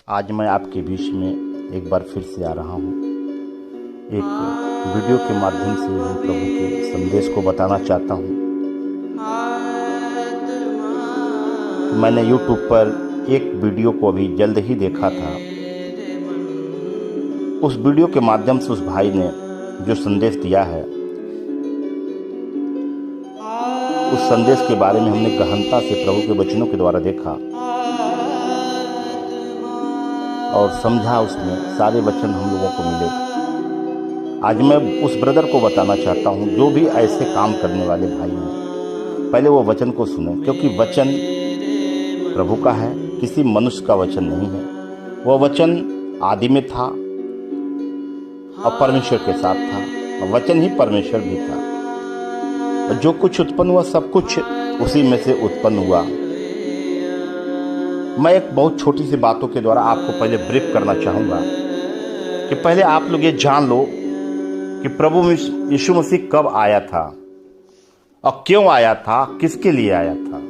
आज मैं आपके बीच में एक बार फिर से आ रहा हूँ। एक वीडियो के माध्यम से मैं प्रभु के संदेश को बताना चाहता हूँ। मैंने YouTube पर एक वीडियो को अभी जल्द ही देखा था। उस वीडियो के माध्यम से उस भाई ने जो संदेश दिया है, उस संदेश के बारे में हमने गहनता से प्रभु के वचनों के द्वारा देखा और समझा। उसमें सारे वचन हम लोगों को मिले। आज मैं उस ब्रदर को बताना चाहता हूँ, जो भी ऐसे काम करने वाले भाई हैं, पहले वो वचन को सुने, क्योंकि वचन प्रभु का है, किसी मनुष्य का वचन नहीं है। वह वचन आदि में था और परमेश्वर के साथ था, और वचन ही परमेश्वर भी था। और जो कुछ उत्पन्न हुआ, सब कुछ उसी में से उत्पन्न हुआ। मैं एक बहुत छोटी सी बातों के द्वारा आपको पहले ब्रीफ करना चाहूँगा कि पहले आप लोग ये जान लो कि प्रभु यीशु मसीह कब आया था और क्यों आया था, किसके लिए आया था।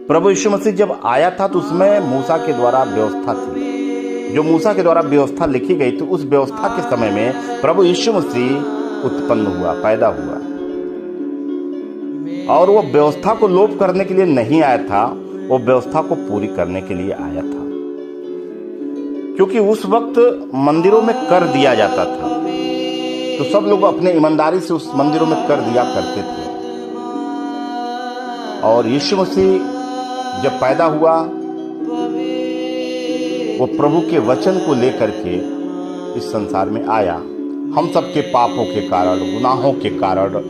प्रभु यीशु मसीह जब आया था तो उसमें मूसा के द्वारा व्यवस्था थी। जो मूसा के द्वारा व्यवस्था लिखी गई थी, उस व्यवस्था के समय में प्रभु यीशु मसीह उत्पन्न हुआ, पैदा हुआ। और वो व्यवस्था को लोप करने के लिए नहीं आया था, वो व्यवस्था को पूरी करने के लिए आया था। क्योंकि उस वक्त मंदिरों में कर दिया जाता था, तो सब लोग अपने ईमानदारी से उस मंदिरों में कर दिया करते थे। और यीशु मसीह जब पैदा हुआ, वो प्रभु के वचन को लेकर के इस संसार में आया। हम सबके पापों के कारण, गुनाहों के कारण,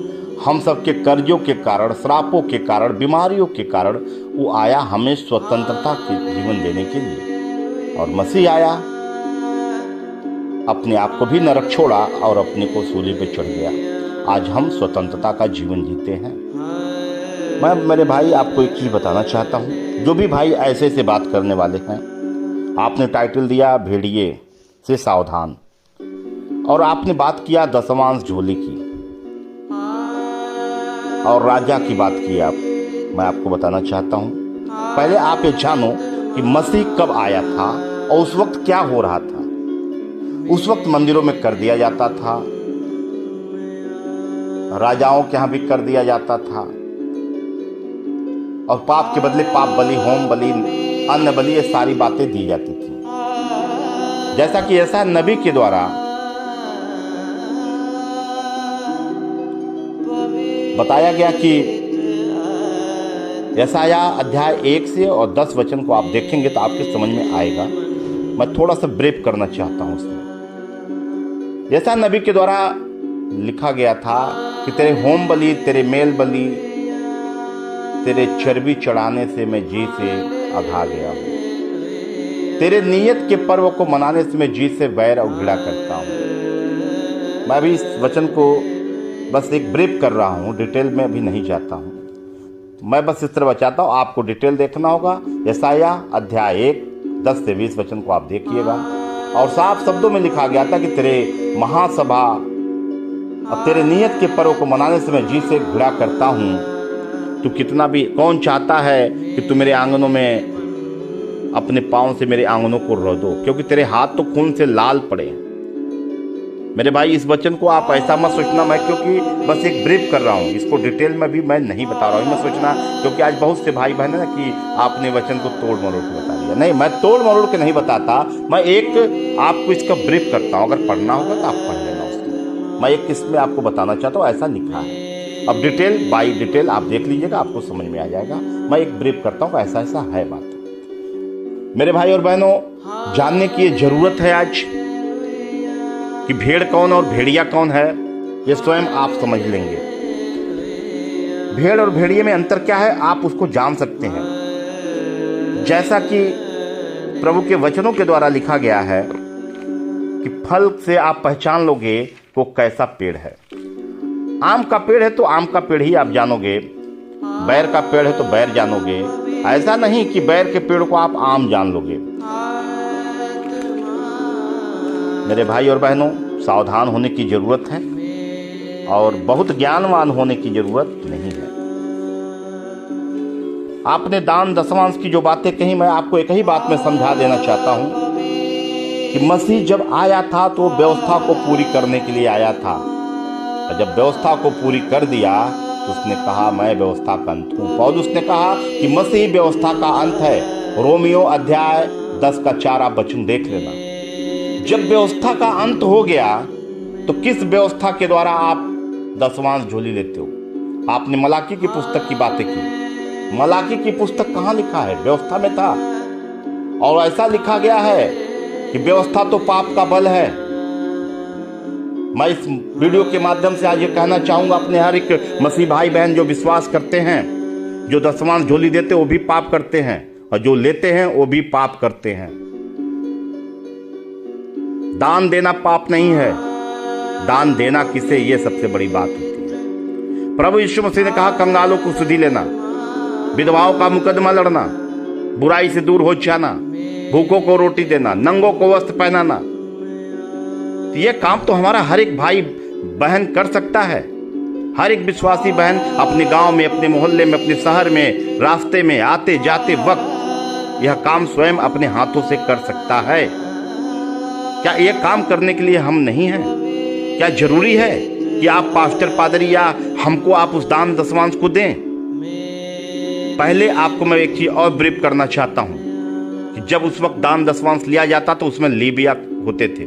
हम सबके कर्जों के कारण, श्रापों के कारण, बीमारियों के कारण वो आया हमें स्वतंत्रता के जीवन देने के लिए। और मसीह आया, अपने आप को भी नरक छोड़ा और अपने को सूली पे चढ़ गया। आज हम स्वतंत्रता का जीवन जीते हैं। मैं मेरे भाई आपको एक चीज बताना चाहता हूँ। जो भी भाई ऐसे से बात करने वाले हैं, आपने टाइटल दिया भेड़िए से सावधान, और आपने बात किया दशमांश झोली की और राजा की बात की आप। मैं आपको बताना चाहता हूं, पहले आप ये जानो कि मसीह कब आया था और उस वक्त क्या हो रहा था। उस वक्त मंदिरों में कर दिया जाता था, राजाओं के यहां भी कर दिया जाता था, और पाप के बदले पाप बलि, होम बलि, अन्न बलि, ये सारी बातें दी जाती थी। जैसा कि ऐसा नबी के द्वारा बताया गया कि यशाया अध्याय 1 से और 10 वचन को आप देखेंगे तो आपके समझ में आएगा। मैं थोड़ा सा ब्रीफ करना चाहता हूं उसमें। यशाया नबी के द्वारा लिखा गया था कि तेरे होम बलि, तेरे मेल बलि, तेरे चर्बी चढ़ाने से मैं जी से अघा गया हूं। तेरे नियत के पर्व को मनाने से मैं जी से वैर और घृणा करता हूं। मैं भी इस वचन को बस एक ब्रीफ कर रहा हूँ, डिटेल में अभी नहीं जाता हूँ। मैं बस इस तरह बचाता हूँ, आपको डिटेल देखना होगा। यशाया अध्याय 1 10 से 20 वचन को आप देखिएगा। और साफ शब्दों में लिखा गया था कि तेरे महासभा और तेरे नियत के पर्व को मनाने से मैं जी से घृणा करता हूँ। तू कितना भी, कौन चाहता है कि तू मेरे आंगनों में अपने पाँव से मेरे आंगनों को रौ दो, क्योंकि तेरे हाथ तो खून से लाल पड़े। मेरे भाई, इस वचन को आप ऐसा मत सोचना मैं क्योंकि बस एक ब्रीफ कर रहा हूँ, इसको डिटेल में भी मैं नहीं बता रहा हूँ। मत सोचना क्योंकि आज बहुत से भाई बहन है ना कि आपने वचन को तोड़ मरोड़ के बता दिया। नहीं, मैं तोड़ मरोड़ के नहीं बताता, मैं एक आपको इसका ब्रीफ करता हूँ। अगर पढ़ना होगा तो आप पढ़ लेना उसको। मैं एक इसमें आपको बताना चाहता हूँ, ऐसा लिखा है। अब डिटेल बाई डिटेल आप देख लीजिएगा, आपको समझ में आ जाएगा। मैं एक ब्रीफ करता हूँ, ऐसा ऐसा है बात। मेरे भाई और बहनों, जानने की ये जरूरत है आज कि भेड़ कौन और भेड़िया कौन है, ये स्वयं आप समझ लेंगे। भेड़ और भेड़िए में अंतर क्या है, आप उसको जान सकते हैं। जैसा कि प्रभु के वचनों के द्वारा लिखा गया है कि फल से आप पहचान लोगे वो कैसा पेड़ है। आम का पेड़ है तो आम का पेड़ ही आप जानोगे, बैर का पेड़ है तो बैर जानोगे। ऐसा नहीं कि बैर के पेड़ को आप आम जान लोगे। मेरे भाई और बहनों, सावधान होने की जरूरत है और बहुत ज्ञानवान होने की जरूरत नहीं है। आपने दान दशमांश की जो बातें कही, मैं आपको एक ही बात में समझा देना चाहता हूं कि मसीह जब आया था तो व्यवस्था को पूरी करने के लिए आया था, और जब व्यवस्था को पूरी कर दिया तो उसने कहा मैं व्यवस्था का अंत हूं। पौलुस ने कहा कि मसीह व्यवस्था का अंत है। रोमियो अध्याय 10 का 4 आप वचन देख लेना। जब व्यवस्था का अंत हो गया तो किस व्यवस्था के द्वारा आप दसवांश झोली लेते हो? आपने मलाकी की पुस्तक की बातें की। मलाकी की पुस्तक कहां लिखा है? व्यवस्था में था। और ऐसा लिखा गया है कि व्यवस्था तो पाप का बल है। मैं इस वीडियो के माध्यम से आज ये कहना चाहूंगा अपने हर एक मसीह भाई बहन जो विश्वास करते हैं, जो दसवांश झोली देते वो भी पाप करते हैं, और जो लेते हैं वो भी पाप करते हैं। दान देना पाप नहीं है, दान देना किसे, ये सबसे बड़ी बात होती है। प्रभु यीशु मसीह ने कहा कंगालों को सुधि लेना, विधवाओं का मुकदमा लड़ना, बुराई से दूर हो जाना, भूखों को रोटी देना, नंगों को वस्त्र पहनाना। तो ये काम तो हमारा हर एक भाई बहन कर सकता है। हर एक विश्वासी बहन अपने गांव में, अपने मोहल्ले में, अपने शहर में, रास्ते में आते जाते वक्त यह काम स्वयं अपने हाथों से कर सकता है। क्या यह काम करने के लिए हम नहीं हैं? क्या जरूरी है कि आप पास्टर पादरी या हमको आप उस दान दसवांश को दें? पहले आपको मैं एक चीज और ब्रीफ करना चाहता हूं कि जब उस वक्त दान दसवांश लिया जाता तो उसमें लीबिया होते थे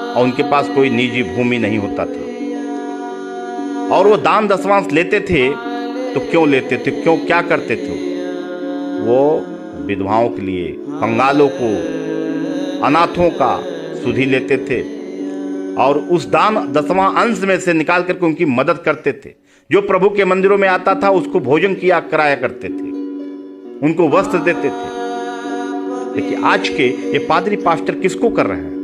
और उनके पास कोई निजी भूमि नहीं होता था, और वो दान दसवांश लेते थे तो क्यों लेते थे, क्यों, क्या करते थे? वो विधवाओं के लिए, कंगालों को, अनाथों का सुधि लेते थे और उस दान दसवां अंश में से निकाल करके उनकी मदद करते थे। जो प्रभु के मंदिरों में आता था उसको भोजन किया कराया करते थे, उनको वस्त्र देते थे। देखिए आज के ये पादरी पास्टर किसको कर रहे हैं?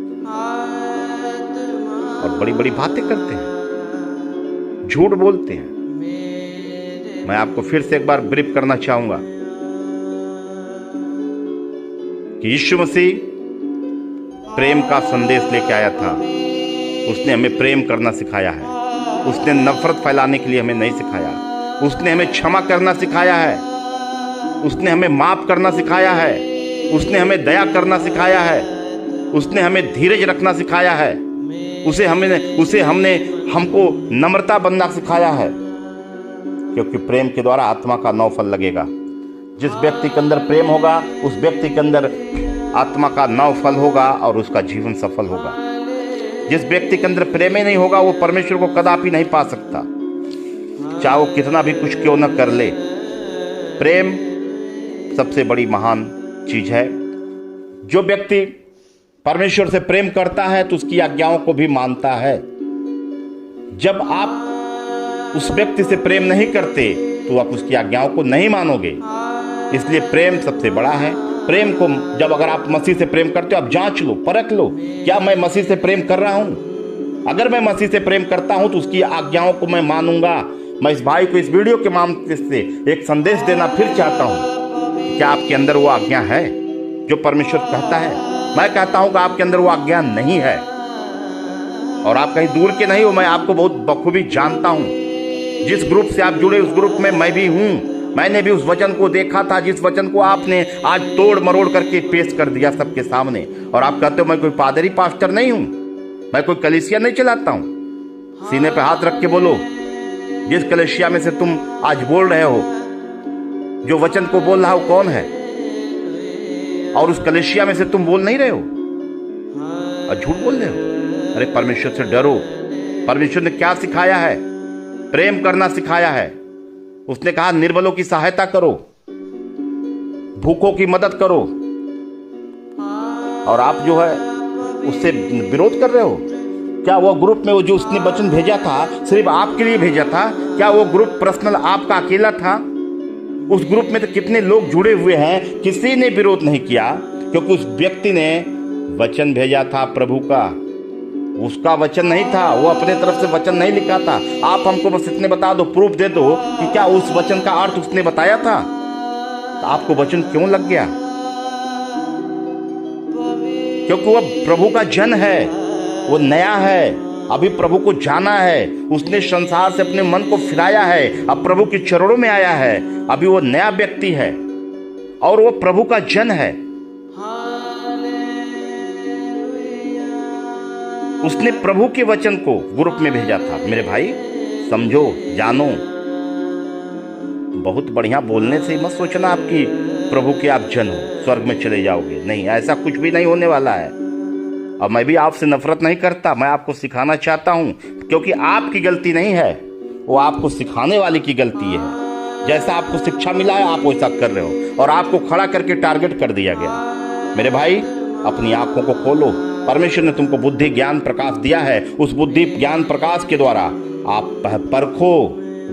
और बड़ी बड़ी बातें करते हैं, झूठ बोलते हैं। मैं आपको फिर से एक बार ब्रीफ करना चाहूंगा कि यीशु मसीह प्रेम का संदेश लेके आया था। उसने हमें प्रेम करना सिखाया है। उसने नफरत फैलाने के लिए हमें नहीं सिखाया। उसने हमें क्षमा करना सिखाया है। उसने हमें माफ करना सिखाया है। उसने हमें दया करना सिखाया है। उसने हमें धीरज रखना सिखाया है। हमको नम्रता बनना सिखाया है, क्योंकि प्रेम के द्वारा आत्मा का 9 फल लगेगा। जिस व्यक्ति के अंदर प्रेम होगा उस व्यक्ति के अंदर आत्मा का 9 फल होगा और उसका जीवन सफल होगा। जिस व्यक्ति के अंदर प्रेम ही नहीं होगा वो परमेश्वर को कदापि नहीं पा सकता, चाहे वो कितना भी कुछ क्यों न कर ले। प्रेम सबसे बड़ी महान चीज है। जो व्यक्ति परमेश्वर से प्रेम करता है तो उसकी आज्ञाओं को भी मानता है। जब आप उस व्यक्ति से प्रेम नहीं करते तो आप उसकी आज्ञाओं को नहीं मानोगे। इसलिए प्रेम सबसे बड़ा है। प्रेम को जब अगर आप मसीह से प्रेम करते हो, आप जांच लो, परख लो, क्या मैं मसीह से प्रेम कर रहा हूं? अगर मैं मसीह से प्रेम करता हूं तो उसकी आज्ञाओं को मैं मानूंगा। मैं इस भाई को इस वीडियो के माध्यम से एक संदेश देना फिर चाहता हूं, क्या आपके अंदर वो आज्ञा है जो परमेश्वर कहता है? मैं कहता हूं कि आपके अंदर वो आज्ञा नहीं है, और आप कहीं दूर के नहीं हो। मैं आपको बहुत बखूबी जानता हूं। जिस ग्रुप से आप जुड़े उस ग्रुप में मैं भी हूं। मैंने भी उस वचन को देखा था जिस वचन को आपने आज तोड़ मरोड़ करके पेश कर दिया सबके सामने। और आप कहते हो मैं कोई पादरी पास्टर नहीं हूं, मैं कोई कलीसिया नहीं चलाता हूं। सीने पे हाथ रख के बोलो, जिस कलीसिया में से तुम आज बोल रहे हो, जो वचन को बोल रहा हो कौन है? और उस कलीसिया में से तुम बोल नहीं रहे हो और झूठ बोल रहे हो। अरे परमेश्वर से डरो। परमेश्वर ने क्या सिखाया है? प्रेम करना सिखाया है। उसने कहा निर्बलों की सहायता करो, भूखों की मदद करो, और आप जो है उससे विरोध कर रहे हो। क्या वो ग्रुप में वो जो उसने वचन भेजा था सिर्फ आपके लिए भेजा था? क्या वो ग्रुप पर्सनल आपका अकेला था? उस ग्रुप में तो कितने लोग जुड़े हुए हैं, किसी ने विरोध नहीं किया, क्योंकि उस व्यक्ति ने वचन भेजा था प्रभु का। उसका वचन नहीं था, वो अपने तरफ से वचन नहीं लिखा था। आप हमको बस इतने बता दो, प्रूफ दे दो कि क्या उस वचन का अर्थ उसने बताया था। तो आपको वचन क्यों लग गया? क्योंकि वह प्रभु का जन है, वो नया है, अभी प्रभु को जाना है। उसने संसार से अपने मन को फिराया है, अब प्रभु के चरणों में आया है। अभी वो नया व्यक्ति है और वो प्रभु का जन है। उसने प्रभु के वचन को ग्रुप में भेजा था। मेरे भाई समझो, जानो, बहुत बढ़िया बोलने से मत सोचना आपकी प्रभु के आप जन हो, स्वर्ग में चले जाओगे। नहीं, ऐसा कुछ भी नहीं होने वाला है। और मैं भी आपसे नफरत नहीं करता, मैं आपको सिखाना चाहता हूं, क्योंकि आपकी गलती नहीं है, वो आपको सिखाने वाले की गलती है। जैसा आपको शिक्षा मिला है आप वैसा कर रहे हो, और आपको खड़ा करके टारगेट कर दिया गया। मेरे भाई अपनी आंखों को खोलो, परमेश्वर ने तुमको बुद्धि ज्ञान प्रकाश दिया है। उस बुद्धि ज्ञान प्रकाश के द्वारा आप परखो,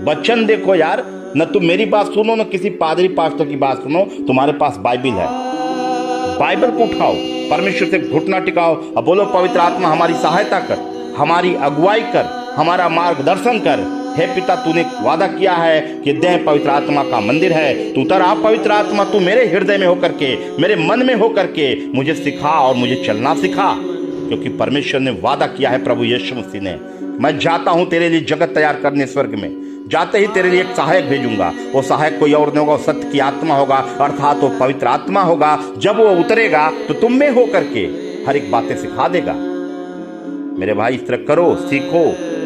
वचन देखो यार। न तुम मेरी बात सुनो, न किसी पादरी पास्टर की बात सुनो। तुम्हारे पास बाइबिल है, बाइबल को उठाओ, परमेश्वर से घुटना टिकाओ और बोलो, पवित्र आत्मा हमारी सहायता कर, हमारी अगुवाई कर, हमारा मार्गदर्शन कर। हे पिता, तूने वादा किया है कि देह पवित्र आत्मा का मंदिर है। तू उतर आ पवित्र आत्मा, तू मेरे हृदय में होकर के, मेरे मन में होकर के मुझे सिखा और मुझे चलना सिखा, क्योंकि परमेश्वर ने वादा किया है, प्रभु यीशु मसीह ने। मैं जाता हूं तेरे लिए जगत तैयार करने स्वर्ग में। जाते ही तेरे लिए एक सहायक भेजूंगा। वो सहायक कोई और नहीं होगा, वो सत्य की आत्मा होगा, अर्थात वो पवित्र आत्मा होगा। जब वो उतरेगा तो तुम में होकर के हर एक बातें सिखा देगा। मेरे भाई इस तरह करो, सीखो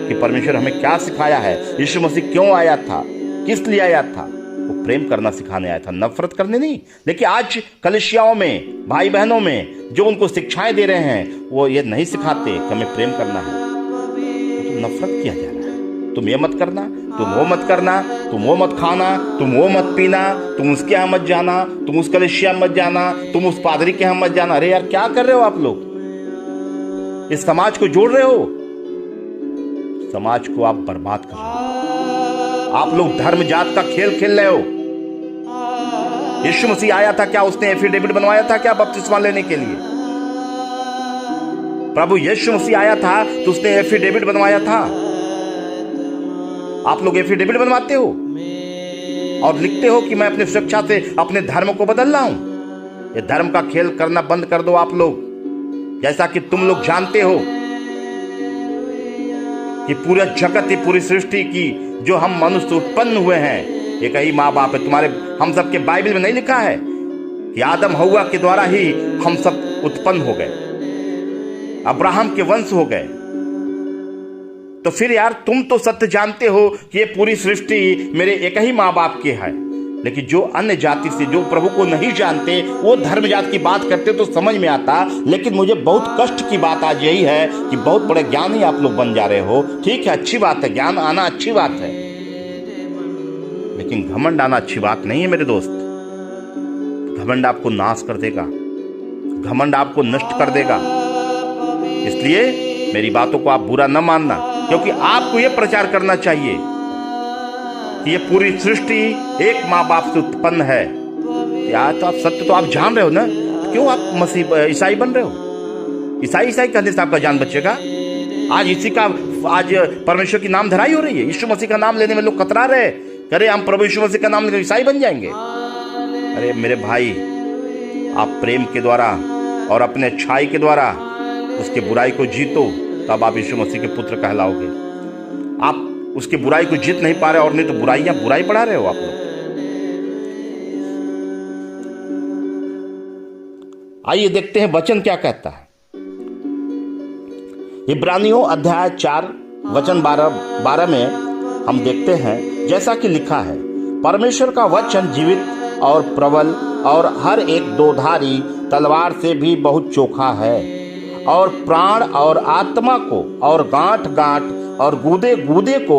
कि परमेश्वर हमें क्या सिखाया है, यीशु मसीह क्यों आया था, किस लिए आया था। वो प्रेम करना सिखाने आया था, नफरत करने नहीं। देखिए आज कलीसियाओं में, भाई बहनों में जो उनको शिक्षाएं दे रहे हैं, वो ये नहीं सिखाते कि हमें प्रेम करना है। तो नफरत किया जा रहा है। तुम ये मत करना, तुम वो मत करना, तुम वो मत खाना, तुम वो मत पीना, तुम उसके यहाँ मत जाना, तुम उस कलीसिया मत जाना, तुम उस पादरी के यहाँ मत जाना। अरे यार क्या कर रहे हो आप लोग? इस समाज को जोड़ रहे हो, समाज को आप बर्बाद कर रहे हो। आप लोग धर्म जात का खेल खेल रहे हो। यीशु मसीह आया था, क्या उसने एफिडेविट बनवाया था क्या बपतिस्मा लेने के लिए? प्रभु यीशु मसीह आया था तो उसने एफिडेविट बनवाया था। आप लोग एफिडेविट बनवाते हो और लिखते हो कि मैं अपनी सुरक्षा से अपने धर्म को बदल रहा हूं। ये धर्म का खेल करना बंद कर दो आप लोग। जैसा कि तुम लोग जानते हो कि पूरा जगत ही, पूरी सृष्टि की जो हम मनुष्य उत्पन्न हुए हैं, एक ही माँ बाप है। तुम्हारे हम सब के बाइबल में नहीं लिखा है कि आदम हव्वा के द्वारा ही हम सब उत्पन्न हो गए, अब्राहम के वंश हो गए। तो फिर यार तुम तो सत्य जानते हो कि ये पूरी सृष्टि मेरे एक ही माँ बाप के है। लेकिन जो अन्य जाति से, जो प्रभु को नहीं जानते, वो धर्म जात की बात करते तो समझ में आता। लेकिन मुझे बहुत कष्ट की बात आज यही है कि बहुत बड़े ज्ञानी आप लोग बन जा रहे हो। ठीक है, अच्छी बात है, ज्ञान आना अच्छी बात है, लेकिन घमंड आना अच्छी बात नहीं है मेरे दोस्त। घमंड आपको नाश कर देगा, घमंड आपको नष्ट कर देगा। इसलिए मेरी बातों को आप बुरा न मानना, क्योंकि आपको यह प्रचार करना चाहिए कि ये पूरी सृष्टि एक माँ बाप से उत्पन्न है। यार तो आप सत्य तो आप जान रहे हो ना, तो क्यों आप मसीह ईसाई बन रहे हो? ईसाई कहने से आपका जान बचेगा? आज इसी का, आज परमेश्वर की नाम धराई हो रही है। यीशु मसीह का नाम लेने में लोग कतरा रहे, करे हम प्रभु यीशु मसीह का नाम लेकर ईसाई बन जाएंगे। अरे मेरे भाई, आप प्रेम के द्वारा और अपने अच्छाई के द्वारा उसके बुराई को जीतो, तब आप यीशु मसीह के पुत्र कहलाओगे। आप उसकी बुराई को जीत नहीं पा रहे, और नहीं तो बुराई बढ़ा रहे हो आप लोग। आइए देखते हैं वचन क्या कहता है। इब्रानियों अध्याय 4 वचन 12 में हम देखते हैं, जैसा कि लिखा है, परमेश्वर का वचन जीवित और प्रबल और हर एक दोधारी तलवार से भी बहुत चोखा है, और प्राण और आत्मा को और गांठ और गूदे गूदे को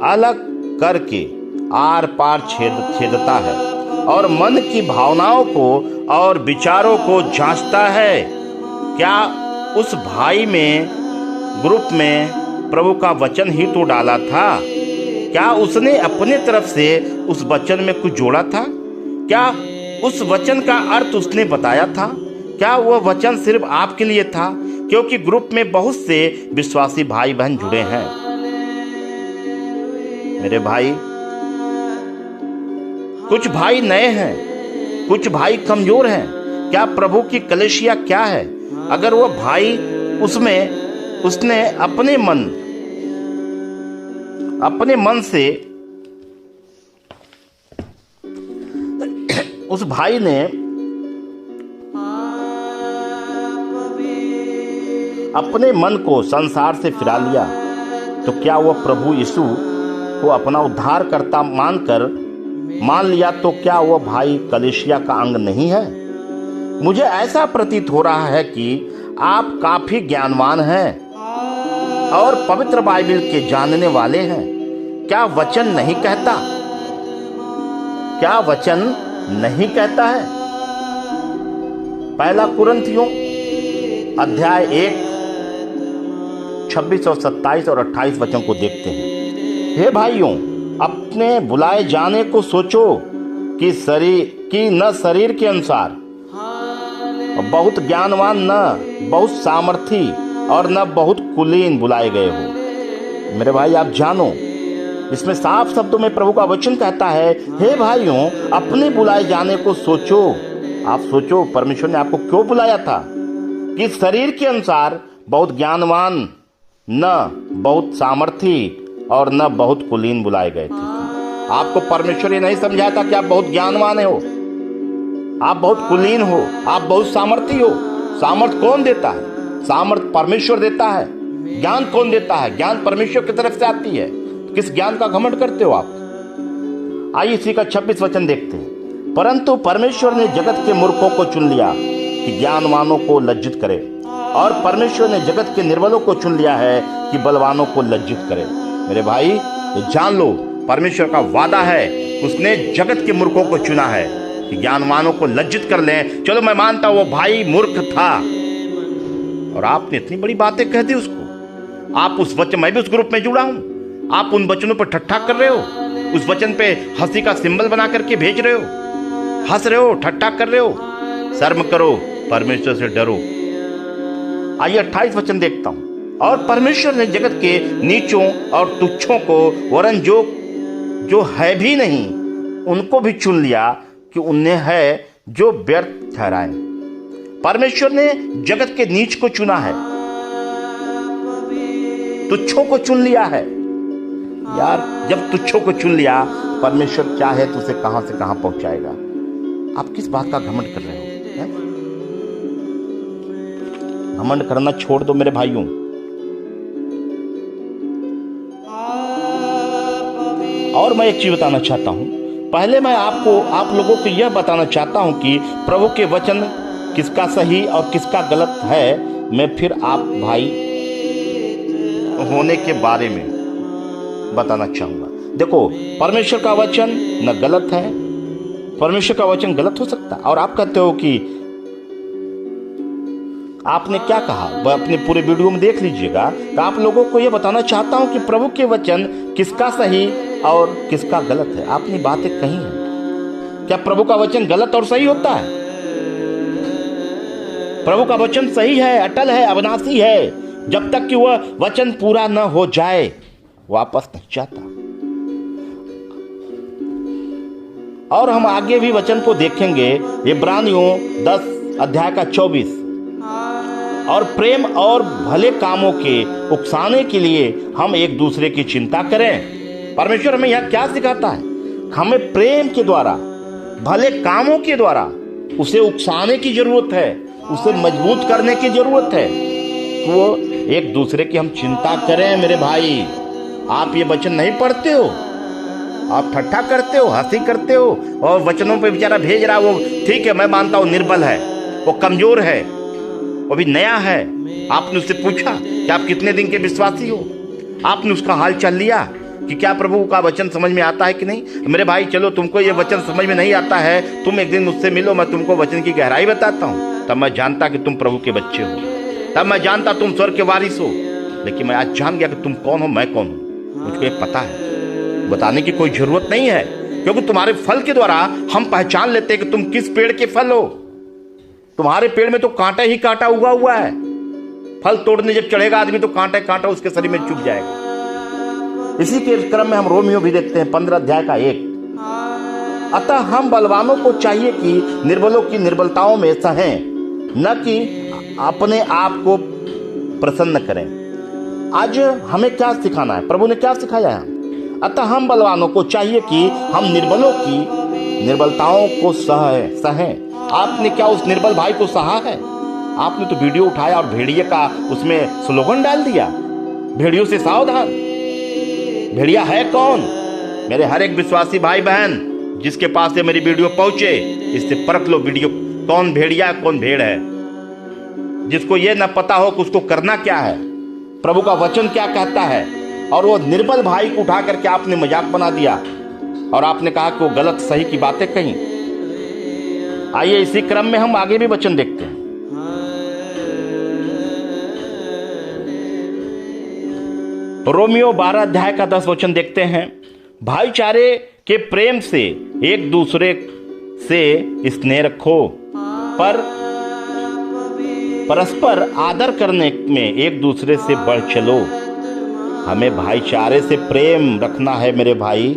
अलग करके आर पार छेदता है, और मन की भावनाओं को और विचारों को जांचता है। क्या उस भाई में ग्रुप में प्रभु का वचन ही तो डाला था? क्या उसने अपने तरफ से उस वचन में कुछ जोड़ा था? क्या उस वचन का अर्थ उसने बताया था? क्या वह वचन सिर्फ आपके लिए था? क्योंकि ग्रुप में बहुत से विश्वासी भाई बहन जुड़े हैं। मेरे भाई, कुछ भाई नए हैं, कुछ भाई कमजोर हैं। क्या प्रभु की कलीसिया क्या है? अगर वह भाई उसने अपने मन से उस भाई ने अपने मन को संसार से फिरा लिया, तो क्या वह प्रभु यीशु को अपना उद्धारकर्ता मान लिया, तो क्या वह भाई कलीसिया का अंग नहीं है? मुझे ऐसा प्रतीत हो रहा है कि आप काफी ज्ञानवान हैं और पवित्र बाइबल के जानने वाले हैं। क्या वचन नहीं कहता? क्या वचन नहीं कहता है? पहला कुरिन्थियों अध्याय 1 26 और 27 और 28 वचन को देखते हैं। हे भाइयों, अपने बुलाए जाने को सोचो कि न शरीर के अनुसार बहुत ज्ञानवान, न बहुत सामर्थी और न बहुत कुलीन बुलाए गए हो। मेरे भाई, आप जानो, इसमें साफ शब्दों में प्रभु का वचन कहता है, हे भाइयों, अपने बुलाए जाने को सोचो। आप सोचो, परमेश्वर ने आपको क्यों बुलाया था? कि शरीर के अनुसार बहुत ज्ञानवान, न बहुत सामर्थी और न बहुत कुलीन बुलाए गए थे। आपको परमेश्वर ये नहीं समझाया था कि आप बहुत ज्ञानवान हो, आप बहुत कुलीन हो, आप बहुत सामर्थी हो। सामर्थ कौन देता है? सामर्थ परमेश्वर देता है। ज्ञान कौन देता है? ज्ञान परमेश्वर की तरफ से आती है। किस ज्ञान का घमंड करते हो आप? आइए इसी का 26 वचन देखते हैं। परंतु परमेश्वर ने जगत के मूर्खों को चुन लिया कि ज्ञानवानों को लज्जित करे, और परमेश्वर ने जगत के निर्बलों को चुन लिया है कि बलवानों को लज्जित करे। मेरे भाई, ये जान लो, परमेश्वर का वादा है, उसने जगत के मूर्खों को चुना है कि ज्ञानवानों को लज्जित कर लें। चलो, मैं मानता हूं वो भाई मूर्ख था, और आपने इतनी बड़ी बातें कह दी उसको। आप उस वचन, मैं भी उस ग्रुप में जुड़ा हूं, आप उन वचनों पर ठट्ठा कर रहे हो, उस वचन पे हंसी का सिंबल बना करके भेज रहे हो, हंस रहे हो, ठट्ठा कर रहे हो। शर्म करो, परमेश्वर से डरो। आइए 28 वचन देखता हूं। और परमेश्वर ने जगत के नीचों और तुच्छों को, वरन जो है भी नहीं, उनको भी चुन लिया कि उन्हें है जो व्यर्थ ठहराए। परमेश्वर ने जगत के नीच को चुना है, तुच्छों को चुन लिया है। यार, जब तुच्छों को चुन लिया, परमेश्वर चाहे तो उसे कहां से कहां पहुंचाएगा। आप किस बात का घमंड कर रहे हो? घमंड करना छोड़ दो मेरे भाइयों। और मैं एक चीज बताना चाहता हूं। पहले मैं आप लोगों को यह बताना चाहता हूं कि प्रभु के वचन किसका सही और किसका गलत है। मैं फिर आप भाई होने के बारे में बताना चाहूंगा। देखो, परमेश्वर का वचन न गलत है, परमेश्वर का वचन गलत हो सकता है। और आप कहते हो कि आपने क्या कहा, वह अपने पूरे वीडियो में देख लीजिएगा। तो आप लोगों को यह बताना चाहता हूं कि प्रभु के वचन किसका सही और किसका गलत है। आपने बातें कही हैं। क्या प्रभु का वचन गलत और सही होता है? प्रभु का वचन सही है, अटल है, अविनाशी है। जब तक कि वह वचन पूरा न हो जाए, वापस नहीं जाता। और हम आगे भी वचन को देखेंगे। इब्रानियों 10 अध्याय का 24। और प्रेम और भले कामों के उकसाने के लिए हम एक दूसरे की चिंता करें। परमेश्वर हमें यह क्या सिखाता है? हमें प्रेम के द्वारा, भले कामों के द्वारा उसे उकसाने की जरूरत है, उसे मजबूत करने की जरूरत है। तो एक दूसरे की हम चिंता करें। मेरे भाई, आप ये वचन नहीं पढ़ते हो, आप ठट्ठा करते हो, हंसी करते हो, और वचनों पे बेचारा भेज रहा। वो ठीक है, मैं मानता हूं निर्बल है, वो कमजोर है, वो भी नया है। आपने उससे पूछा कि आप कितने दिन के विश्वासी हो? आपने उसका हाल चाल लिया कि क्या प्रभु का वचन समझ में आता है कि नहीं? मेरे भाई, चलो, तुमको ये वचन समझ में नहीं आता है, तुम एक दिन मुझसे मिलो, मैं तुमको वचन की गहराई बताता हूँ। तब मैं जानता कि तुम प्रभु के बच्चे हो, तब मैं जानता तुम स्वर्ग के वारिस हो। लेकिन मैं आज जान गया कि तुम कौन हो, मैं कौन हूँ। मुझको ये पता है, बताने की कोई जरूरत नहीं है, क्योंकि तुम्हारे फल के द्वारा हम पहचान लेते हैं कि तुम किस पेड़ के फल हो। तुम्हारे पेड़ में तो कांटा ही कांटा उगा हुआ है। फल तोड़ने जब चढ़ेगा आदमी, तो कांटा कांटा उसके शरीर में चुभ जाएगा। इसी के क्रम में हम रोमियो भी देखते हैं 15 अध्याय का 1। अतः हम बलवानों को चाहिए कि निर्बलों की निर्बलताओं में सहें, न कि अपने आप को प्रसन्न करें। आज हमें क्या सिखाना है? प्रभु ने क्या सिखाया है? अतः हम बलवानों को चाहिए कि हम निर्बलों की निर्बलताओं को सहें। आपने क्या उस निर्बल भाई को सहा है? आपने तो वीडियो उठाया और भेड़िए का उसमें स्लोगन डाल दिया, भेड़ियों से सावधान। भेड़िया है कौन? मेरे हर एक विश्वासी भाई बहन जिसके पास से मेरी वीडियो पहुंचे, इससे परख लो वीडियो कौन भेड़िया कौन भेड़ है। जिसको ये ना पता हो कि उसको करना क्या है, प्रभु का वचन क्या कहता है, और वो निर्बल भाई को उठा करके आपने मजाक बना दिया और आपने कहा कि वो गलत सही की बातें कही। आइए इसी क्रम में हम आगे भी वचन देखते हैं। रोमियो 12 अध्याय का 10 वचन देखते हैं। भाईचारे के प्रेम से एक दूसरे से स्नेह रखो, पर परस्पर आदर करने में एक दूसरे से बढ़ चलो। हमें भाईचारे से प्रेम रखना है मेरे भाई,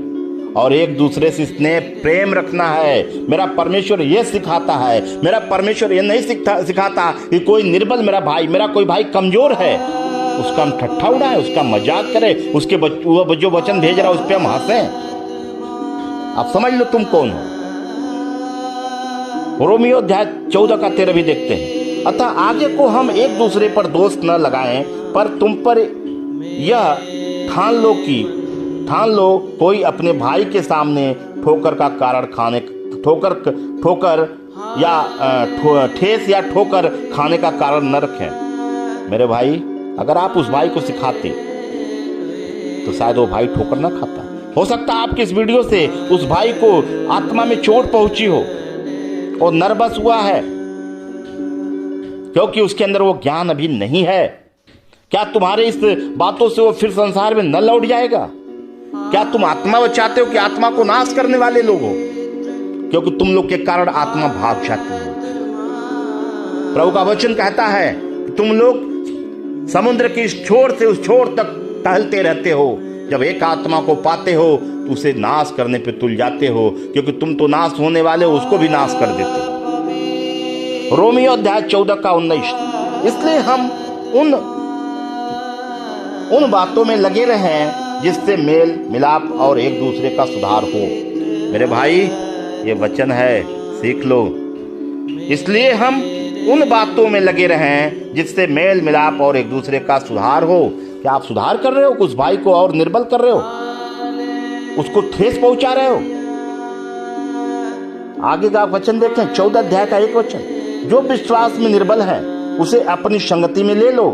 और एक दूसरे से स्नेह प्रेम रखना है। मेरा परमेश्वर ये सिखाता है, मेरा परमेश्वर ये नहीं सिखाता कि कोई निर्बल मेरा भाई, मेरा कोई भाई कमजोर है, उसका हम ठट्ठा उड़ाएं, उसका मजाक करें, उसके वो जो वचन भेज रहा है उस पर हम हंसें। आप समझ लो तुम कौन हो। रोमियो अध्याय 14 का 13 भी देखते हैं। अतः आगे को हम एक दूसरे पर दोष न लगाएं, पर तुम पर यह ठान लो कोई अपने भाई के सामने ठोकर का कारण खाने ठोकर या ठेस या ठोकर खाने का कारण न रखें। मेरे भाई, अगर आप उस भाई को सिखाते तो शायद वो भाई ठोकर ना खाता। हो सकता है आपकी इस वीडियो से उस भाई को आत्मा में चोट पहुंची हो और नर्वस हुआ है, क्योंकि उसके अंदर वो ज्ञान अभी नहीं है। क्या तुम्हारे इस बातों से वो फिर संसार में न लौट जाएगा? क्या तुम आत्मा बचाते हो कि आत्मा को नाश करने वाले लोग हो? क्योंकि तुम लोग के कारण आत्मा भाग जाती है। प्रभु का वचन कहता है कि तुम लोग समुद्र की इस छोर से उस छोर तक टहलते रहते हो, जब एक आत्मा को पाते हो तो उसे नाश करने पे तुल जाते हो, क्योंकि तुम तो नाश होने वाले हो, उसको भी नाश कर देते हो। रोमियो अध्याय 14 का 19। इसलिए हम उन बातों में लगे रहें जिससे मेल मिलाप और एक दूसरे का सुधार हो। मेरे भाई, ये वचन है, सीख लो। इसलिए हम उन बातों में लगे रहें जिससे मेल मिलाप और एक दूसरे का सुधार हो। क्या आप सुधार कर रहे हो? उस भाई को और निर्बल कर रहे हो, उसको ठेस पहुंचा रहे हो? आगे का वचन देखें, 14 अध्याय का 1 वचन। जो विश्वास में निर्बल है उसे अपनी संगति में ले लो,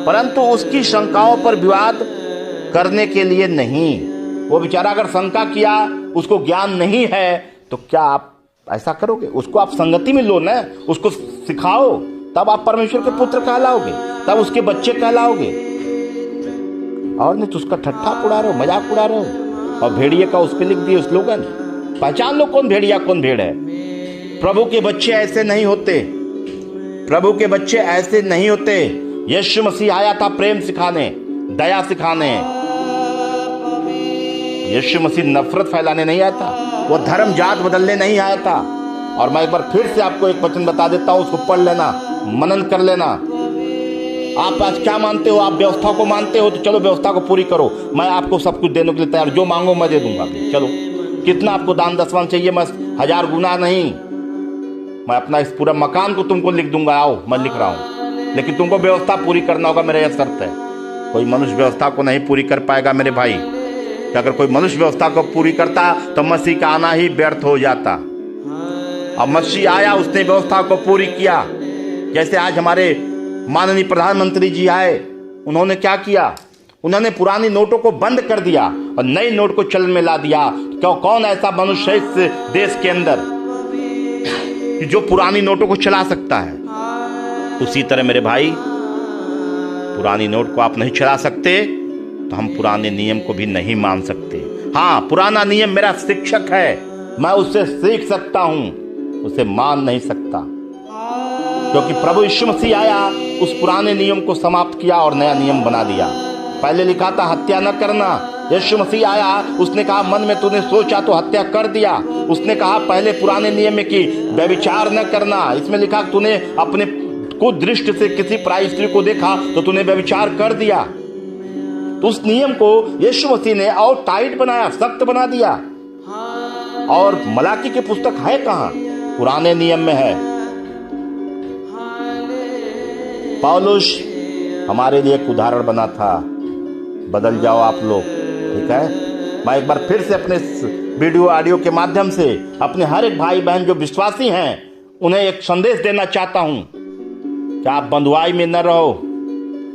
परंतु उसकी शंकाओं पर विवाद करने के लिए नहीं। वो बेचारा अगर शंका किया, उसको ज्ञान नहीं है, तो क्या आप ऐसा करोगे? उसको आप संगति में लो ना, उसको सिखाओ, तब आप परमेश्वर के पुत्र कहलाओगे, तब उसके बच्चे कहलाओगे। और नहीं तो उसका ठट्ठा उड़ा रहे हो, मजाक उड़ा रहे हो, और भेड़िए का उस पर लिख दिए स्लोगन। पहचान लो कौन भेड़िया कौन भेड़ है। प्रभु के बच्चे ऐसे नहीं होते, प्रभु के बच्चे ऐसे नहीं होते। यीशु मसीह आया था प्रेम सिखाने, दया सिखाने। यीशु मसीह नफरत फैलाने नहीं आया था, वो धर्म जात बदलने नहीं आया था। और मैं एक बार फिर से आपको एक वचन बता देता हूं, उसको पढ़ लेना, मनन कर लेना। आप आज क्या मानते हो? आप व्यवस्था को मानते हो तो चलो व्यवस्था को पूरी करो, मैं आपको सब कुछ देने के लिए तैयार, जो मांगो मैं दे दूंगा। चलो, कितना आपको दान दसवां चाहिए? मैं 1000 गुना नहीं, मैं अपना इस पूरा मकान को तुमको लिख दूंगा। आओ, मैं लिख रहा हूं, लेकिन तुमको व्यवस्था पूरी करना होगा। मेरा यह शर्त है। कोई मनुष्य व्यवस्था को नहीं पूरी कर पाएगा मेरे भाई। कि अगर कोई मनुष्य व्यवस्था को पूरी करता तो मसीह का आना ही व्यर्थ हो जाता। अब मसीह आया, उसने व्यवस्था को पूरी किया। जैसे आज हमारे माननीय प्रधानमंत्री जी आए, उन्होंने क्या किया? उन्होंने पुरानी नोटों को बंद कर दिया और नई नोट को चलन में ला दिया। क्यों? कौन ऐसा मनुष्य है इस देश के अंदर कि जो पुरानी नोटों को चला सकता है? उसी तरह मेरे भाई, पुरानी नोट को आप नहीं चला सकते तो हम पुराने नियम को भी नहीं मान सकते। हाँ, पुराना नियम मेरा शिक्षक है, मैं उससे सीख सकता हूं, उसे मान नहीं सकता, क्योंकि प्रभु यीशु मसीह आया, उस पुराने नियम को समाप्त किया और नया नियम बना दिया। पहले लिखा था हत्या न करना, यीशु मसीह आया, उसने कहा मन में तूने सोचा तो हत्या कर दिया। उसने कहा पहले पुराने नियम में कि व्यभिचार न करना, इसमें लिखा तूने अपने कुछ दृष्टि से किसी पराई स्त्री को देखा तो तूने व्यभिचार कर दिया। तो उस नियम को यीशु मसीह ने और टाइट बनाया, सख्त बना दिया। और मलाकी की पुस्तक है कहां? पुराने नियम में है। पौलुस हमारे लिए एक उदाहरण बना था। बदल जाओ आप लोग, ठीक है। मैं एक बार फिर से अपने वीडियो ऑडियो के माध्यम से अपने हर एक भाई बहन जो विश्वासी हैं उन्हें एक संदेश देना चाहता हूं कि आप बंधुआई में न रहो।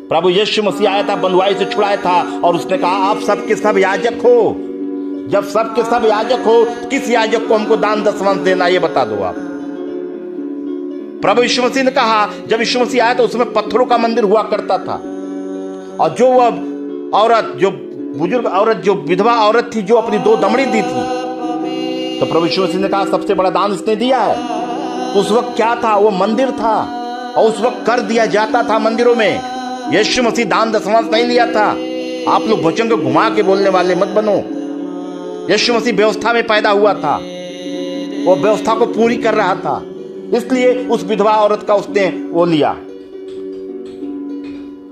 प्रभु यीशु मसीह आया था, बंधुआई से छुड़ाया था और उसने कहा आप सबके सब याजक हो। जब सबके सब याजक हो, किस याजक को हमको दान दशमांश देना, ये बता दो आप। प्रभु यीशु मसीह ने कहा, जब यीशु मसीह आया तो उसमें पत्थरों का मंदिर हुआ करता था, और जो वह औरत, जो बुजुर्ग औरत, जो विधवा औरत थी, जो अपनी 2 दमड़ी दी थी, तो प्रभु यीशु मसीह ने कहा सबसे बड़ा दान इसने दिया है। तो उस वक्त क्या था? वो मंदिर था, और उस वक्त कर दिया जाता था मंदिरों में। यीशु मसीह दान दशमांश नहीं लिया था। आप लोग वचन को घुमा के बोलने वाले मत बनो। यीशु मसीह व्यवस्था में पैदा हुआ था, वो व्यवस्था को पूरी कर रहा था, इसलिए उस विधवा औरत का उसने वो लिया।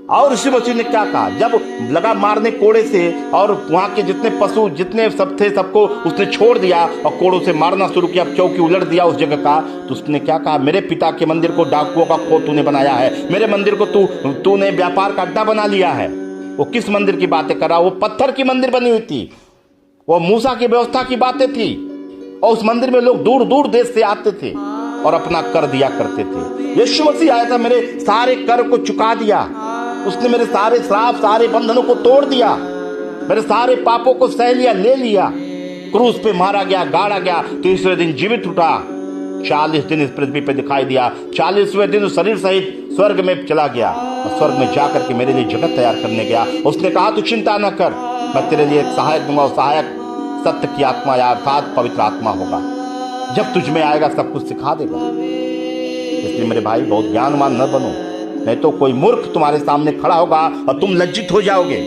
और यीशु मसीह ने क्या कहा? जब लगा मारने कोड़े से, और वहां के जितने पशु जितने सब थे सबको उसने छोड़ दिया और कोड़ों से मारना शुरू किया, चौकी उलट दिया उस जगह का, तो उसने क्या कहा? मेरे पिता के मंदिर को डाकुओं का खो तूने बनाया है, मेरे मंदिर को तूने व्यापार का अड्डा बना लिया है। वो किस मंदिर की बातें कर रहा? वो पत्थर की मंदिर बनी हुई थी, वो मूसा की व्यवस्था की बातें थी, और उस मंदिर में लोग दूर दूर देश से आते थे और अपना कर दिया करते थे। यीशु मसीह आया था, मेरे सारे कर को चुका दिया, उसने मेरे सारे श्राप, सारे बंधनों को तोड़ दिया, मेरे सारे पापों को सह लिया, ले लिया। क्रूस पे मारा गया, गाड़ा गया, तीसरे दिन जीवित उठा, 40 दिन इस पृथ्वी पे दिखाई दिया, 40वें दिन शरीर सहित स्वर्ग में चला गया, और स्वर्ग में जाकर के मेरे लिए जगत तैयार करने गया। उसने कहा तू चिंता न कर, मैं तेरे लिए एक सहायक दूंगा, और सहायक सत्य की आत्मा या अर्थात पवित्र आत्मा होगा। जब तुझ में आएगा सब कुछ सिखा देगा। इसलिए मेरे भाई बहुत ज्ञानवान न बनो, नहीं तो कोई मूर्ख तुम्हारे सामने खड़ा होगा और तुम लज्जित हो जाओगे।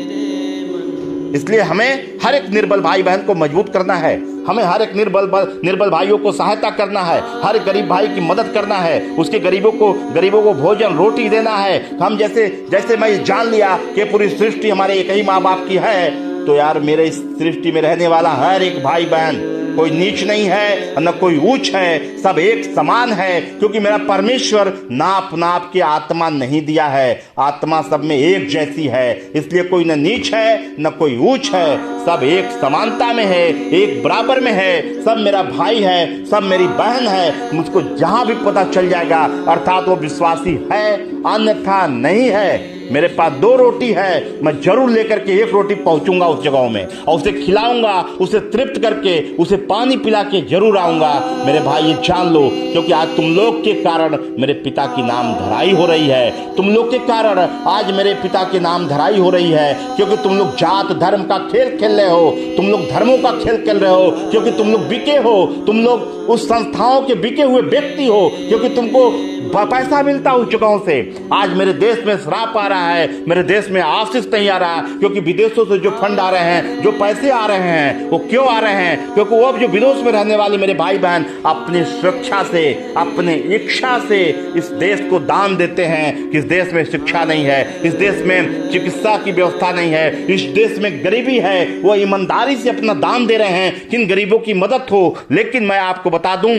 इसलिए हमें हर एक निर्बल भाई बहन को मजबूत करना है, हमें हर एक निर्बल भाइयों को सहायता करना है, हर गरीब भाई की मदद करना है, उसके गरीबों को भोजन रोटी देना है। हम जैसे मैं जान लिया कि पूरी सृष्टि हमारे एक ही माँ बाप की है, तो यार मेरे इस सृष्टि में रहने वाला हर एक भाई बहन कोई नीच नहीं है न कोई ऊंच है, सब एक समान है, क्योंकि मेरा परमेश्वर नाप नाप के आत्मा नहीं दिया है, आत्मा सब में एक जैसी है। इसलिए कोई न नीच है न कोई ऊंच है, सब एक समानता में है, एक बराबर में है, सब मेरा भाई है, सब मेरी बहन है। मुझको जहां भी पता चल जाएगा अर्थात वो विश्वासी है अन्यथा नहीं है। मेरे पास 2 रोटी है, मैं जरूर लेकर के 1 रोटी पहुंचूंगा उस जगहों में, और उसे खिलाऊंगा, उसे तृप्त करके उसे पानी पिला के जरूर आऊंगा। मेरे भाई ये जान लो, क्योंकि आज तुम लोग के कारण मेरे पिता की नाम धराई हो रही है। तुम लोग के कारण आज मेरे पिता के नाम धराई हो रही है, क्योंकि तुम लोग जात धर्म का खेल खेल रहे हो, तुम लोग धर्मों का खेल खेल रहे हो, क्योंकि तुम लोग बिके हो, तुम लोग उस संस्थाओं के बिके हुए व्यक्ति हो, क्योंकि तुमको पैसा मिलता उस जगहों से। आज मेरे देश में श्राप आ रहा है, मेरे देश में आशीष नहीं आ रहा, क्योंकि विदेशों से जो फंड आ रहे हैं, जो पैसे आ रहे हैं, वो क्यों आ रहे हैं? क्योंकि वो अब जो विदेश में रहने वाले मेरे भाई बहन अपनी स्वेच्छा से, अपने इच्छा से इस देश को दान देते हैं कि इस देश में शिक्षा नहीं है, इस देश में चिकित्सा की व्यवस्था नहीं है, इस देश में गरीबी है। वो ईमानदारी से अपना दान दे रहे हैं कि इन गरीबों की मदद हो। लेकिन मैं आपको बता दूं,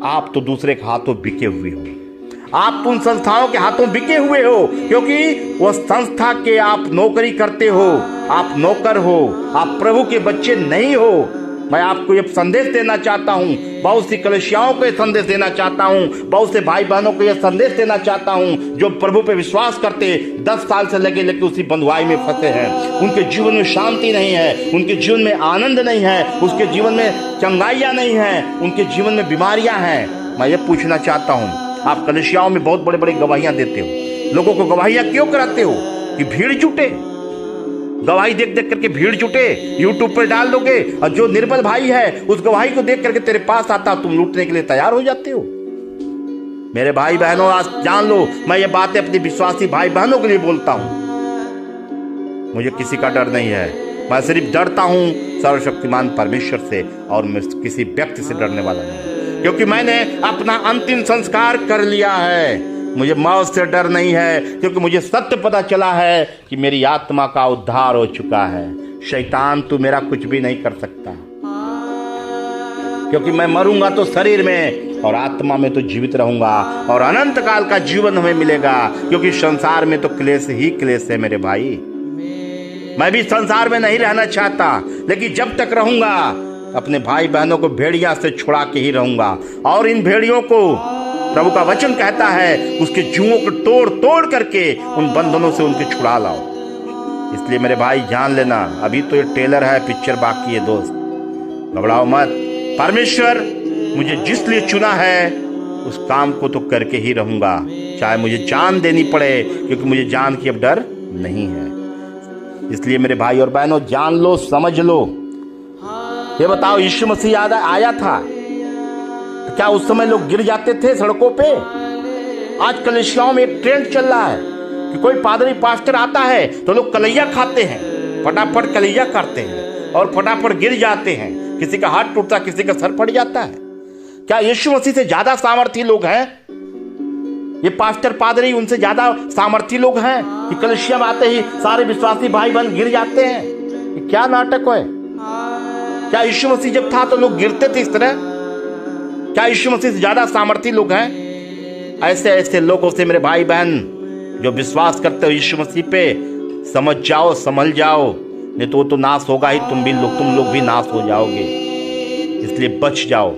आप तो दूसरे के हाथों बिके हुए हो, आप उन संस्थाओं के हाथों बिके हुए हो, क्योंकि वो संस्था के आप नौकरी करते हो, आप नौकर हो, आप प्रभु के बच्चे नहीं हो। मैं आपको ये संदेश देना चाहता हूँ, बहुत सी कलीसियाओं को ये संदेश देना चाहता हूँ, बहुत से भाई बहनों को ये संदेश देना चाहता हूँ जो प्रभु पे विश्वास करते 10 साल से लगे लेकिन उसी बंधुआई में फंसे हैं। उनके जीवन में शांति नहीं है, उनके जीवन में आनंद नहीं है, उसके जीवन में चंगाइयाँ नहीं है, उनके जीवन में बीमारियाँ हैं। मैं ये पूछना चाहता हूँ, आप कलीसियाओं में बहुत बड़े बड़े गवाहियाँ देते हो, लोगों को गवाहियाँ क्यों कराते हो? कि भीड़ जुटे, गवाही देख देख करके भीड़ जुटे, यूट्यूब पर डाल दोगे, और जो निर्बल भाई है उस गवाही को देख करके तेरे पास आता, तुम लूटने के लिए तैयार हो जाते हो। मेरे भाई बहनों, आज जान लो, मैं ये बातें अपने विश्वासी भाई बहनों के लिए बोलता हूं। मुझे किसी का डर नहीं है, मैं सिर्फ डरता हूं सर्वशक्तिमान परमेश्वर से, और मैं किसी व्यक्ति से डरने वाला नहीं, क्योंकि मैंने अपना अंतिम संस्कार कर लिया है। मुझे मौत से डर नहीं है, क्योंकि मुझे सत्य पता चला है कि मेरी आत्मा का उद्धार हो चुका है। शैतान तू मेरा कुछ भी नहीं कर सकता, क्योंकि मैं मरूंगा तो शरीर में और आत्मा में तो जीवित रहूंगा और अनंत काल का जीवन हमें मिलेगा, क्योंकि संसार में तो क्लेश ही क्लेश है मेरे भाई। मैं भी संसार में नहीं रहना चाहता, लेकिन जब तक रहूंगा अपने भाई बहनों को भेड़िया से छुड़ा के ही रहूंगा। और इन भेड़ियों को प्रभु का वचन कहता है उसके जुओं को तोड़ तोड़ करके उन बंधनों से उनके छुड़ा लाओ। इसलिए मेरे भाई जान लेना, अभी तो ये ट्रेलर है, पिक्चर बाकी है दोस्त, घबराओ मत। परमेश्वर मुझे जिस लिए चुना है उस काम को तो करके ही रहूंगा, चाहे मुझे जान देनी पड़े, क्योंकि मुझे जान की अब डर नहीं है। इसलिए मेरे भाई और बहनों जान लो, समझ लो। ये बताओ, यीशु मसीह याद आया था तो क्या उस समय लोग गिर जाते थे सड़कों पे? आज कलीसियाओं में एक ट्रेंड चल रहा है कि कोई पादरी पास्टर आता है तो लोग कलैया खाते हैं, फटाफट कलैया करते हैं और फटाफट गिर जाते हैं। किसी का हाथ टूटता, किसी का सर फट जाता है। क्या यीशु मसीह से ज्यादा सामर्थी लोग हैं? ये पास्टर पादरी उनसे ज्यादा सामर्थी लोग हैं कि कलीसिया में आते ही सारे विश्वासी भाई बहन गिर जाते हैं? ये क्या नाटक है? क्या यीशु मसीह जब था तो लोग गिरते थे इस तरह? क्या यीशु मसीह से ज्यादा सामर्थी लोग हैं? ऐसे ऐसे लोगों से मेरे भाई बहन जो विश्वास करते हो यीशु मसीह पे, समझ जाओ, संभल जाओ, नहीं तो वो तो नाश होगा ही, तुम लोग भी नाश हो जाओगे। इसलिए बच जाओ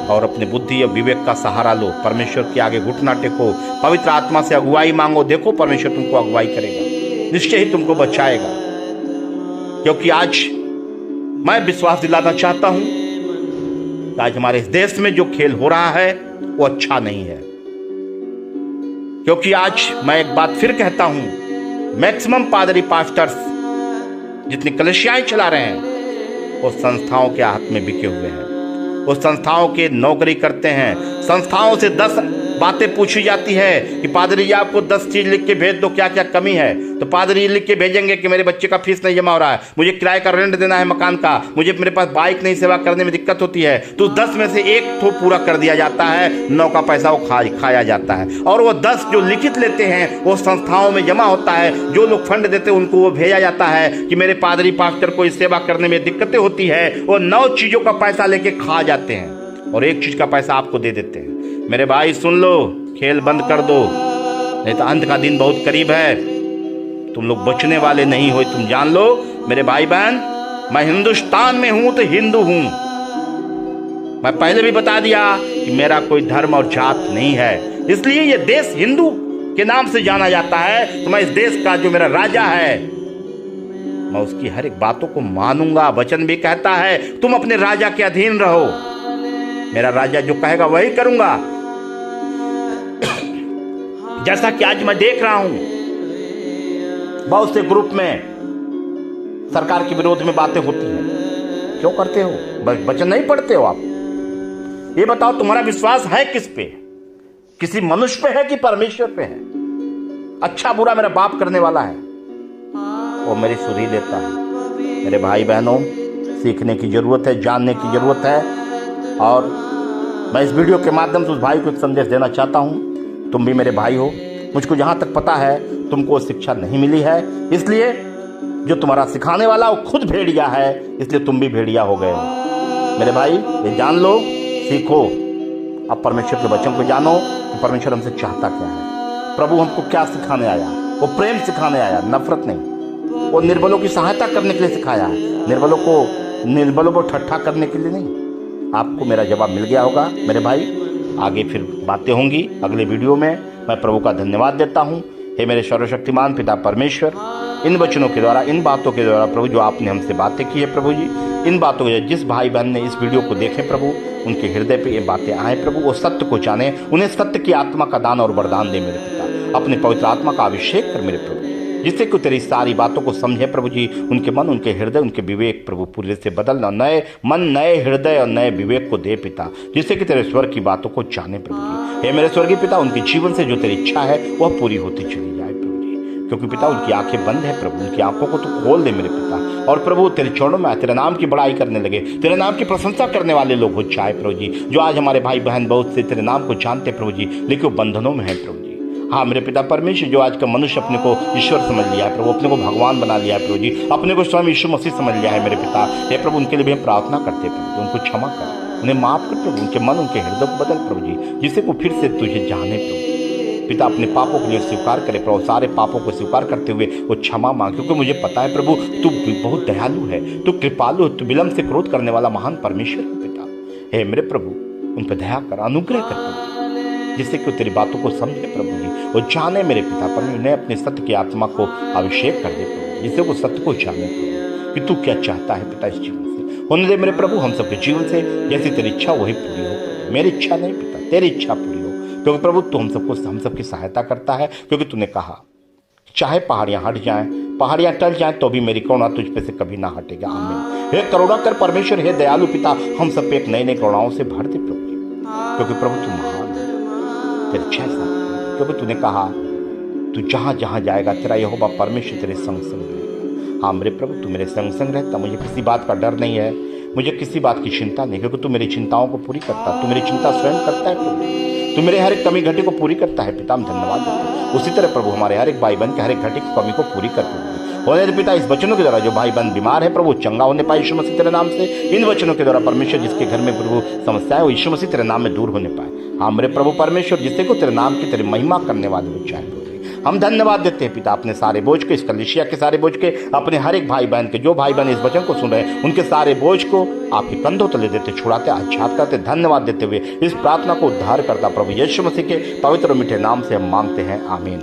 और अपने बुद्धि और विवेक का सहारा लो। परमेश्वर के आगे घुटना टेको, पवित्र आत्मा से अगुवाई मांगो। देखो परमेश्वर तुमको अगुवाई करेगा, निश्चय ही तुमको बचाएगा। क्योंकि आज मैं विश्वास दिलाना चाहता हूं कि आज हमारे इस देश में जो खेल हो रहा है वो अच्छा नहीं है। क्योंकि आज मैं एक बात फिर कहता हूं, मैक्सिमम पादरी पास्टर्स जितनी कलीसियाएं चला रहे हैं वो संस्थाओं के हाथ में बिके हुए हैं। वो संस्थाओं के नौकरी करते हैं। संस्थाओं से 10 बातें पूछी जाती है कि पादरी जी आपको 10 चीज लिख के भेज दो, क्या क्या कमी है। तो पादरी लिख के भेजेंगे कि मेरे बच्चे का फीस नहीं जमा हो रहा है, मुझे किराए का रेंट देना है मकान का, मुझे मेरे पास बाइक नहीं, सेवा करने में दिक्कत होती है। तो 10 में से एक तो पूरा कर दिया जाता है, 9 का पैसा वो खाया जाता है। और वो 10 जो लिखित लेते हैं वो संस्थाओं में जमा होता है। जो लोग फंड देते हैं उनको वो भेजा जाता है कि मेरे पादरी पास्टर को इस सेवा करने में दिक्कतें होती है। वो 9 चीजों का पैसा लेके खा जाते हैं और एक चीज का पैसा आपको दे देते हैं। मेरे भाई सुन लो, खेल बंद कर दो, नहीं तो अंत का दिन बहुत करीब है। तुम लोग बचने वाले नहीं हो, तुम जान लो मेरे भाई बहन। मैं हिंदुस्तान में हूं तो हिंदू हूं। मैं पहले भी बता दिया कि मेरा कोई धर्म और जात नहीं है, इसलिए ये देश हिंदू के नाम से जाना जाता है। तो मैं इस देश का जो मेरा राजा है मैं उसकी हर एक बातों को मानूंगा। वचन भी कहता है तुम अपने राजा के अधीन रहो, मेरा राजा जो कहेगा वही करूंगा। जैसा कि आज मैं देख रहा हूं बहुत से ग्रुप में सरकार के विरोध में बातें होती हैं। क्यों करते हो? वचन नहीं पढ़ते हो आप? ये बताओ तुम्हारा विश्वास है किस पे? किसी मनुष्य पे है कि परमेश्वर पे है? अच्छा बुरा मेरा बाप करने वाला है, वो मेरी सुधी लेता है। मेरे भाई बहनों, सीखने की जरूरत है, जानने की जरूरत है। और मैं इस वीडियो के माध्यम से उस भाई को एक संदेश देना चाहता हूं। तुम भी मेरे भाई हो, मुझको जहां तक पता है तुमको शिक्षा नहीं मिली है, इसलिए जो तुम्हारा सिखाने वाला वो खुद भेड़िया है, इसलिए तुम भी भेड़िया हो गए हो। मेरे भाई ये जान लो, सीखो। अब परमेश्वर के वचन को जानो कि परमेश्वर हमसे चाहता क्या है। प्रभु हमको क्या सिखाने आया? वो प्रेम सिखाने आया, नफरत नहीं। वो निर्बलों की सहायता करने के लिए सिखाया है, निर्बलों को ठट्ठा करने के लिए नहीं। आपको मेरा जवाब मिल गया होगा मेरे भाई। आगे फिर बातें होंगी अगले वीडियो में। मैं प्रभु का धन्यवाद देता हूँ। हे मेरे सर्वशक्तिमान पिता परमेश्वर, इन वचनों के द्वारा, इन बातों के द्वारा प्रभु जो आपने हमसे बातें की है प्रभु जी, इन बातों के जिस भाई बहन ने इस वीडियो को देखे प्रभु, उनके हृदय पे ये बातें आए प्रभु, वो सत्य को जाने, उन्हें सत्य की आत्मा का दान और वरदान दे मेरे पिता। अपने पवित्र आत्मा का अभिषेक कर मेरे प्रभु, जिससे कि तेरी सारी बातों को समझे प्रभु जी। उनके मन, उनके हृदय, उनके विवेक प्रभु पूरे से बदलना, नए मन, नए हृदय और नए विवेक को दे पिता, जिससे कि तेरे स्वर्ग की बातों को जाने प्रभु जी। हे मेरे स्वर्गीय पिता, उनके जीवन से जो तेरी इच्छा है वह पूरी होती चली जाए प्रभु जी। क्योंकि पिता उनकी आंखें बंद है प्रभु, उनकी आंखों को तो खोल दे मेरे पिता। और प्रभु तेरे चरणों में तेरे नाम की बड़ाई करने लगे, तेरे नाम की प्रशंसा करने वाले लोग हो जाए प्रभु जी। जो आज हमारे भाई बहन बहुत से तेरे नाम को जानते प्रभु जी, लेकिन वो बंधनों में है प्रभु जी। हाँ मेरे पिता परमेश्वर, जो आज का मनुष्य अपने को ईश्वर समझ लिया है प्रभु, अपने को भगवान बना लिया है प्रभु जी, अपने को स्वयं यीशु मसीह समझ लिया है मेरे पिता। हे प्रभु उनके लिए भी हम प्रार्थना करते हैं प्रभु, उनको क्षमा कर। उन्हें माफ कर प्रभु, उनके मन उनके हृदय को बदल प्रभु जी, जिससे को फिर से तुझे जाने प्रभु। पिता अपने पापों को लिए स्वीकार करे प्रभु, सारे पापों को स्वीकार करते हुए वो क्षमा मांग, क्योंकि मुझे पता है प्रभु तू बहुत दयालु है, तू कृपालु है, तू विलंब से क्रोध करने वाला महान परमेश्वर है पिता। हे मेरे प्रभु उन पर दया कर, अनुग्रह कर प्रभु, जिससे कि तेरी बातों को समझे प्रभु जी, वो जाने मेरे पिता पर उन्हें अपने सत्य की आत्मा को अभिषेक कर दे प्रभु, जिससे वो सत्य को जाने प्रभु कि तू क्या चाहता है पिता इस जीवन से। होने दे मेरे प्रभु हम सबके जीवन से जैसी तेरी इच्छा वही पूरी हो प्रभु, मेरी इच्छा नहीं पिता, तेरी इच्छा पूरी हो, क्योंकि प्रभु तू हम सबकी सहायता करता है, क्योंकि तूने कहा चाहे पहाड़ियां हट जाएं, पहाड़ियां टल जाएं, तो भी मेरी करुणा तुझ पे से कभी ना हटेगा। आमीन। हे करुणा कर परमेश्वर, हे दयालु पिता, हम सब पे एक नई नई करुणाओं से भर दे प्रभु, क्योंकि प्रभु तू महान है, तेरी इच्छा है, क्योंकि तूने कहा तू जहां जहां जाएगा तेरा यहोवा परमेश्वर तेरे संग संग रहेगा। हाँ मेरे प्रभु तू मेरे संग संग रहता, मुझे किसी बात का डर नहीं है, मुझे किसी बात की चिंता नहीं, क्योंकि तू मेरी चिंताओं को पूरी करता, तू मेरी चिंता स्वयं करता है प्रभु, तू मेरे हर एक कमी घटी को पूरी करता है पिता, हम धन्यवाद देते हैं। उसी तरह प्रभु हमारे हर एक भाई बहन के हर एक घटी की कमी को पूरी कर प्रभु। होने दे पिता इस वचनों के द्वारा जो भाई बहन बीमार है प्रभु चंगा होने पाए यीशु मसीह तेरे नाम से। इन वचनों के द्वारा परमेश्वर जिसके घर में प्रभु समस्या है वो यीशु मसीह तेरे नाम में दूर होने पाए। हाँ मेरे प्रभु परमेश्वर जिससे को तेरे नाम की तेरी महिमा करने वाले हो चाहे, हम धन्यवाद देते हैं पिता अपने सारे बोझ के, इस कलीसिया के सारे बोझ के, अपने हर एक भाई बहन के, जो भाई बहन इस वचन को सुन रहे हैं उनके सारे बोझ को आपके कंधों तले देते, छुड़ाते, आच्छाद करते, धन्यवाद देते हुए इस प्रार्थना को उद्धार करता प्रभु यीशु मसीह के पवित्र और मीठे नाम से हम मांगते हैं, आमीन।